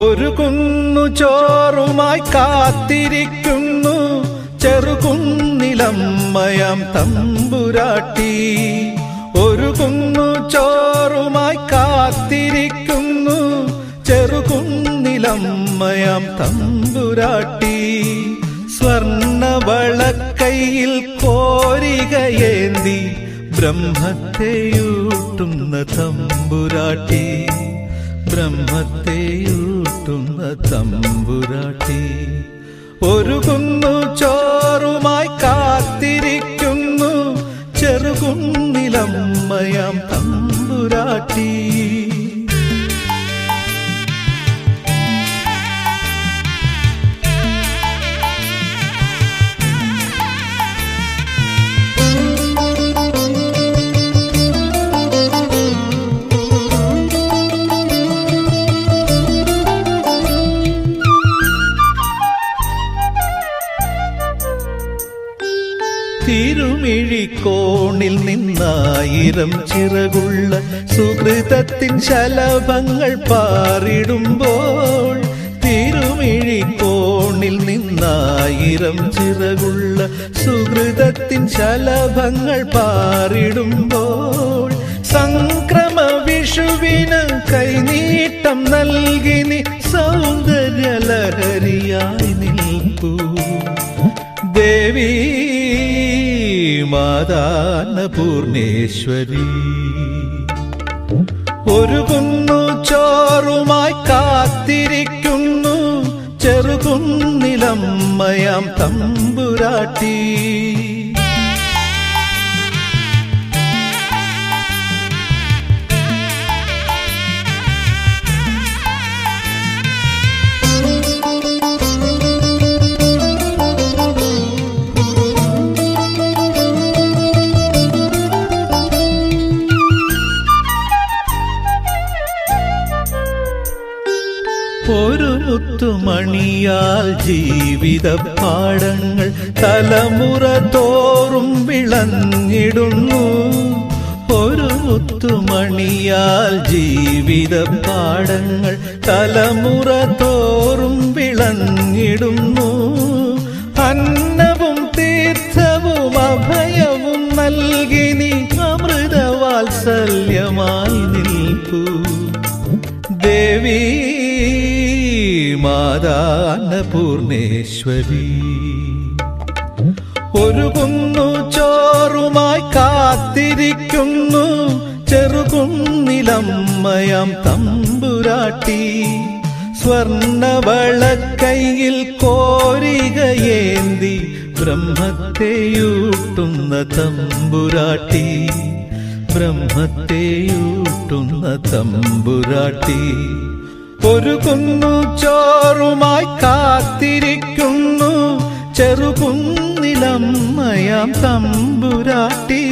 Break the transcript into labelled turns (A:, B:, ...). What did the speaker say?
A: ഒരു കുന്നു ചോറുമായി കാത്തിരിക്കുന്നു ചെറുകുന്നിലമ്മയാം തമ്പുരാട്ടി. ഒരു കുന്നു ചോറുമായി കാത്തിരിക്കുന്നു ചെറുകുന്നിലമ്മയാം തമ്പുരാട്ടി. സ്വർണവളക്കൈയിൽ കോരികയേന്തി ബ്രഹ്മത്തെയൂട്ടുന്ന തമ്പുരാട്ടി, ബ്രഹ്മത്തെയൂട്ടുന്ന തമ്പുരാട്ടി. ഒരു കുന്നു ചോറുമായി കാത്തിരിക്കുന്നു ചെറുകുന്നിലമ്മയാം തമ്പുരാട്ടി. തിരുമിഴിക്കോണിൽ നിന്നായിരം ചിറകുള്ള സുഹൃതത്തിൻ ശലഭങ്ങൾ പാറിടുമ്പോൾ, തിരുമിഴിക്കോണിൽ നിന്നായിരം ചിറകുള്ള സുഹൃതത്തിൻ ശലഭങ്ങൾ പാറിടുമ്പോൾ, സംക്രമ വിഷുവിന് കൈനീട്ടം നൽകി നീ സൗന്ദര്യലഹരിയായി നിൽപ്പൂ ദേവി മാതാന്നപൂർണേശ്വരി. ഒരു കുന്നു ചോറുമായി കാത്തിരിക്കുന്നു ചെറുകുന്നിലമ്മയാം തമ്പുരാട്ടി. ഒരു മുത്തുമണിയാൽ ജീവിത പാഠങ്ങൾ തലമുറ തോറും വിളഞ്ഞിടുന്നു. ഒരു മുത്തുമണിയാൽ ജീവിത പാഠങ്ങൾ തലമുറ തോറും വിളഞ്ഞിടുന്നു. അന്നവും തീർത്ഥവും അഭയവും നൽകി നീ അമൃതവാത്സല്യമായി നിൽപ്പൂ ദേവി മാതാന്നപൂർണേശ്വരി. ഒരു കുന്നു ചോറുമായി കാത്തിരിക്കുന്നു ചെറുകുന്നിലമ്മയാം തമ്പുരാട്ടി. സ്വർണവളക്കൈയിൽ കോരികയേന്തി ബ്രഹ്മത്തെയൂട്ടുന്ന തമ്പുരാട്ടി, ബ്രഹ്മത്തെയൂട്ടുന്ന തമ്പുരാട്ടി. ഒരു കുന്നു ചോറുമായി കാത്തിരിക്കുന്നു ചെറുകുന്നിലമ്മയാം തമ്പുരാട്ടി.